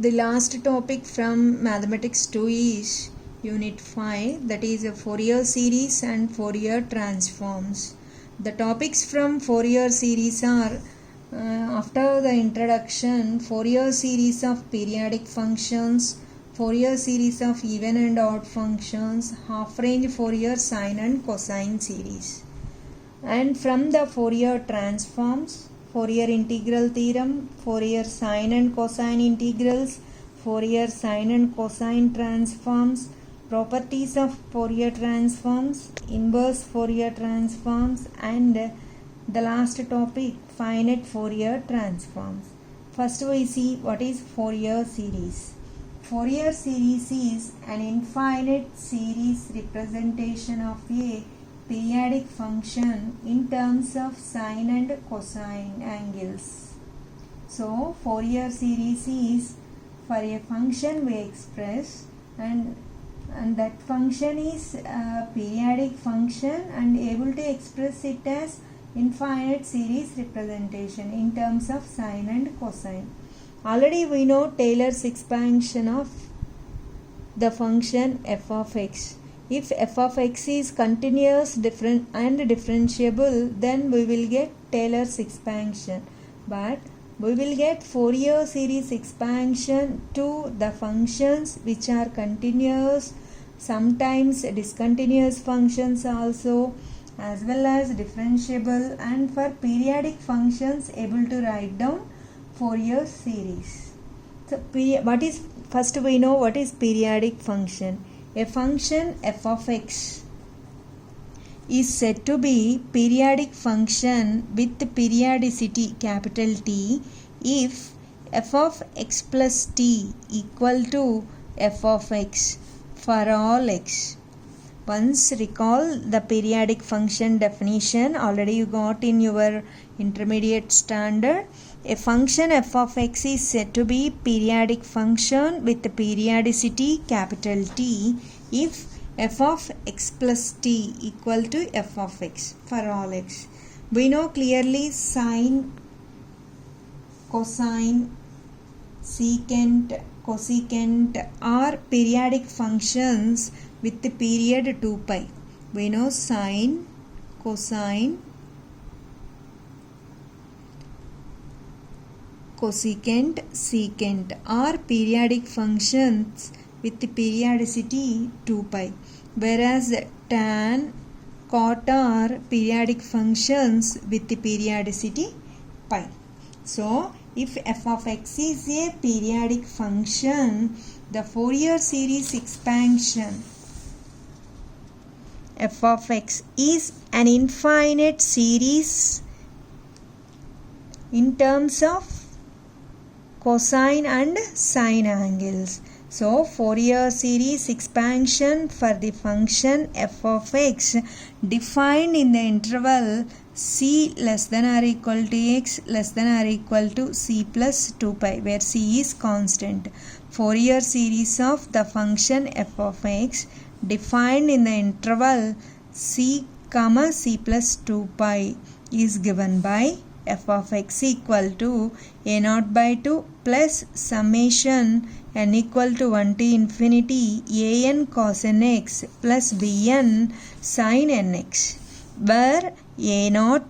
The last topic from Mathematics 2 is Unit 5, that is a Fourier series and Fourier transforms. The topics from Fourier series are after the introduction, Fourier series of periodic functions, Fourier series of even and odd functions, half-range Fourier sine and cosine series. And from the Fourier transforms, Fourier integral theorem, Fourier sine and cosine integrals, Fourier sine and cosine transforms, properties of Fourier transforms, inverse Fourier transforms, and the last topic, finite Fourier transforms. First we see what is Fourier series. Fourier series is an infinite series representation of a periodic function in terms of sine and cosine angles. So Fourier series is for a function we express and that function is a periodic function and able to express it as infinite series representation in terms of sine and cosine. Already we know Taylor's expansion of the function f of x. If f of x is continuous and differentiable, then we will get Taylor's expansion. But we will get Fourier series expansion to the functions which are continuous, sometimes discontinuous functions also, as well as differentiable, and for periodic functions able to write down Fourier series. So first we know what is periodic function. A function f of x is said to be periodic function with periodicity capital T if f of x plus t equal to f of x for all x. Once recall the periodic function definition, already you got in your intermediate standard. A function f of x is said to be periodic function with periodicity capital T if f of x plus t equal to f of x for all x. We know clearly sine, cosine, secant, cosecant are periodic functions with the period 2 pi. We know sine, cosine, cosecant, secant are periodic functions with the periodicity 2 pi, whereas tan, cot are periodic functions with the periodicity pi. So, if f of x is a periodic function, the Fourier series expansion f of x is an infinite series in terms of cosine and sine angles. So Fourier series expansion for the function f of x defined in the interval c less than or equal to x less than or equal to c plus 2 pi, where c is constant. Fourier series of the function f of x defined in the interval c comma c plus 2 pi is given by f of x equal to a0 by 2 plus summation n equal to 1 to infinity an cos nx plus bn sin nx, where a0,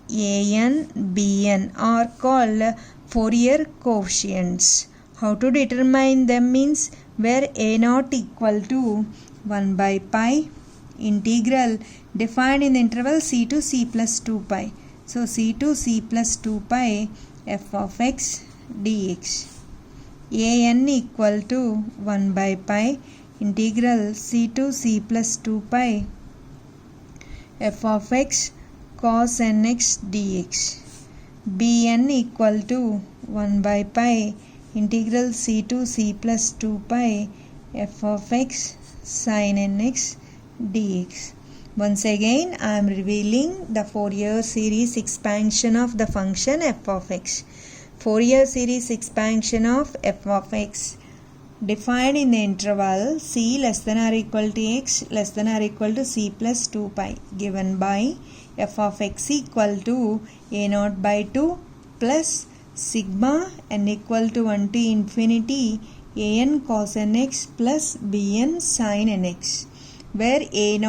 an, bn are called Fourier coefficients. How to determine them means where a0 equal to 1 by pi integral defined in the interval c to c plus 2 pi. So c to c plus 2 pi f of x dx. An equal to 1 by pi integral c to c plus 2 pi f of x cos nx dx. Bn equal to 1 by pi integral c to c plus 2 pi f of x sin nx dx. Once again, I am revealing the Fourier series expansion of the function f of x. Fourier series expansion of f of x defined in the interval c less than or equal to x less than or equal to c plus 2 pi given by f of x equal to a0 by 2 plus sigma n equal to 1 to infinity an cos nx plus bn sin nx, where a0,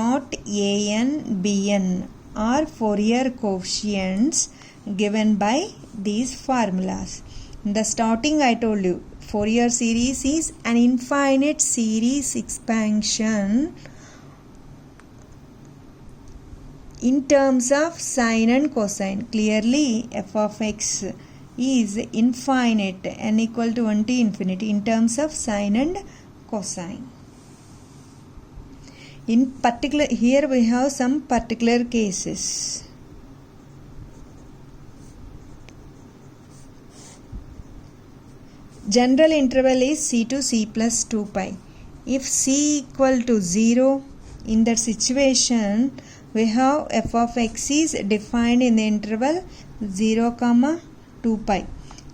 an, bn are Fourier coefficients given by these formulas. In the starting I told you Fourier series is an infinite series expansion in terms of sine and cosine. Clearly f of x is infinite, n equal to 1 to infinity in terms of sine and cosine. In particular, here we have some particular cases. General interval is c to c plus 2 pi. If c equal to 0, in that situation we have f of x is defined in the interval 0, 2 pi.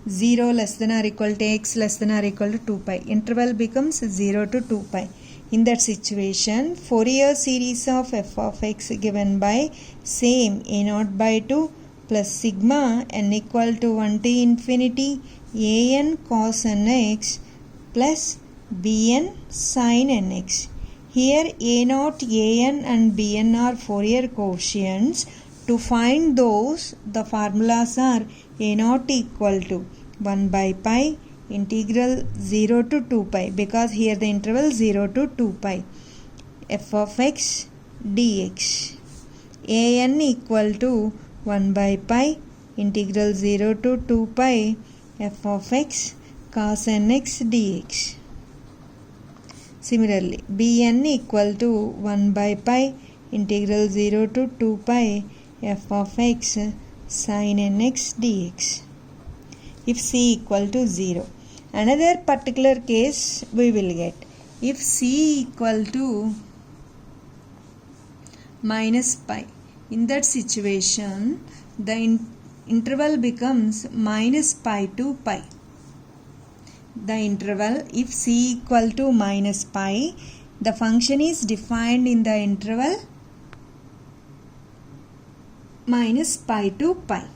0 less than or equal to x less than or equal to 2 pi. Interval becomes 0 to 2 pi. In that situation, Fourier series of f of x given by same a0 by 2 plus sigma n equal to 1 to infinity an cos nx plus bn sin nx. Here a0, an and bn are Fourier coefficients. To find those, the formulas are a0 equal to 1 by pi integral 0 to 2 pi, because here the interval 0 to 2 pi, f of x dx. An equal to 1 by pi integral 0 to 2 pi f of x cos nx dx. Similarly, bn equal to 1 by pi integral 0 to 2 pi f of x sin nx dx. If c equal to 0. Another particular case we will get. If c equal to minus pi, in that situation the interval becomes minus pi to pi. The interval, if c equal to minus pi, the function is defined in the interval minus pi to pi.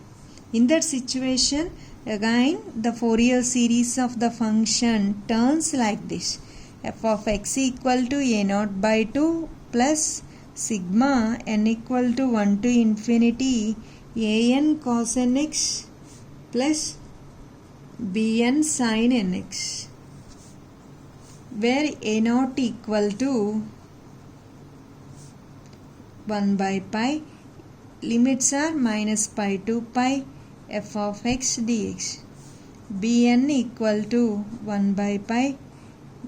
In that situation, again the Fourier series of the function turns like this. F of x equal to a0 by 2 plus sigma n equal to 1 to infinity an cos nx plus bn sin nx, where a0 equal to 1 by pi, limits are minus pi to pi f of x dx. Bn equal to 1 by pi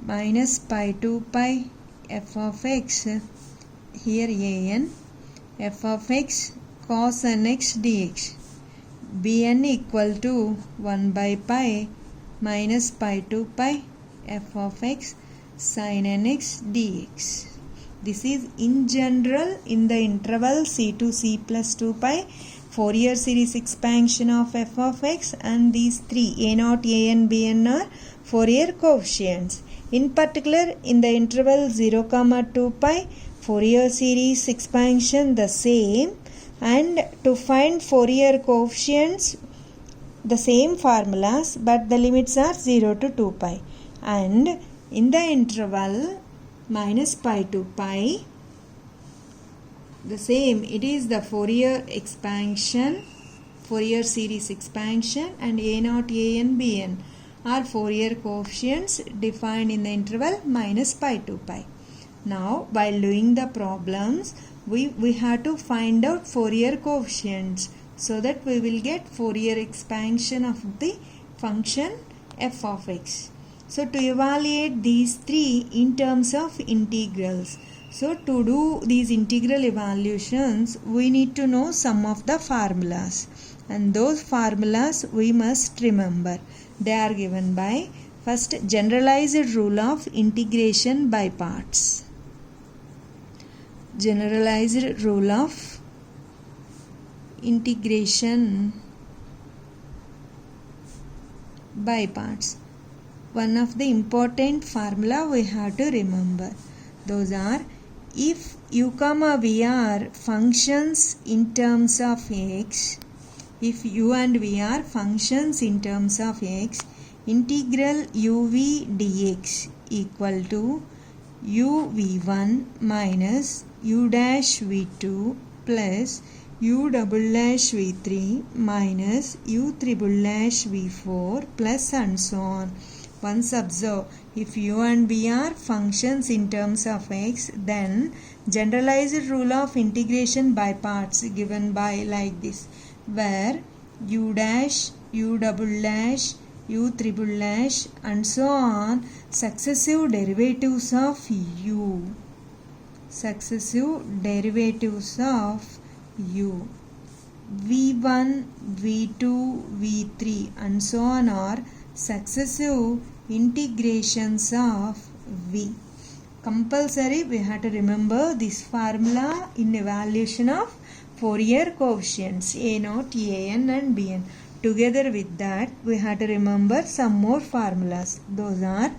minus pi to pi f of x, here an, f of x cos nx dx. Bn equal to 1 by pi minus pi to pi f of x sin nx dx. This is in general in the interval c to c plus 2 pi Fourier series expansion of f of x, and these three a0, an, bn are Fourier coefficients. In particular, in the interval 0, 2 pi Fourier series expansion the same, and to find Fourier coefficients the same formulas, but the limits are 0 to 2 pi. And in the interval minus pi to pi, the same, it is the Fourier expansion, Fourier series expansion, and a0, an, bn are Fourier coefficients defined in the interval minus pi to pi. Now, while doing the problems, we have to find out Fourier coefficients, so that we will get Fourier expansion of the function f of x. So, to evaluate these three in terms of integrals, so to do these integral evaluations, we need to know some of the formulas, and those formulas we must remember. They are given by first generalized rule of integration by parts. Generalized rule of integration by parts. One of the important formula we have to remember. Those are, if u, v are functions in terms of x, if u and v are functions in terms of x, integral uv dx equal to uv1 minus u dash v2 plus u double dash v3 minus u triple dash v4 plus and so on. Once observe, if u and v are functions in terms of x, then generalized rule of integration by parts given by like this, where u dash, u double dash, u triple dash and so on successive derivatives of u. Successive derivatives of u. v1, v2, v3 and so on are successive integrations of v. Compulsory we have to remember this formula in evaluation of Fourier coefficients a0, an and bn. Together with that we have to remember some more formulas. Those are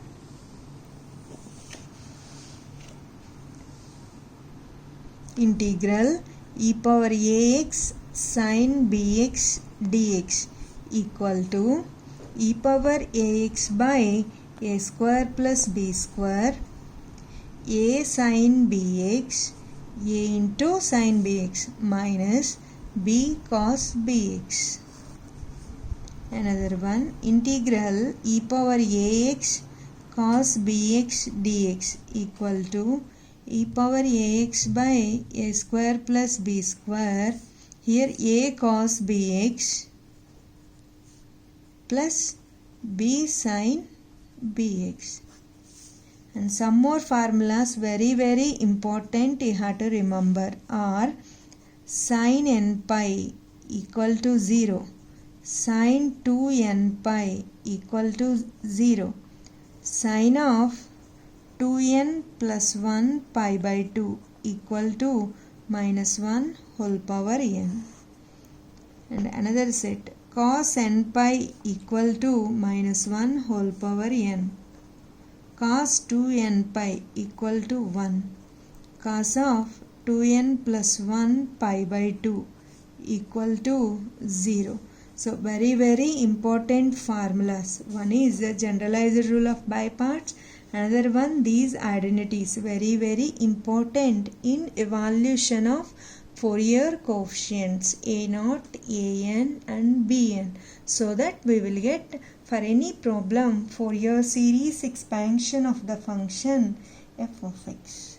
integral e power ax sin bx dx equal to e power ax by a square plus b square a sin bx a into sin bx minus b cos bx. Another one, integral e power ax cos bx dx equal to e power ax by a square plus b square, here a cos bx plus b sin bx. And some more formulas very important you have to remember are sin n pi equal to 0, sin 2n pi equal to 0, sin of 2n plus 1 pi by 2 equal to minus 1 whole power n. And another set, cos n pi equal to minus 1 whole power n, cos 2n pi equal to 1, cos of 2n plus 1 pi by 2 equal to 0. So very important formulas. One is the generalized rule of by parts. Another one, these identities, very important in evaluation of Fourier coefficients a0, an and bn, so that we will get for any problem Fourier series expansion of the function f of x.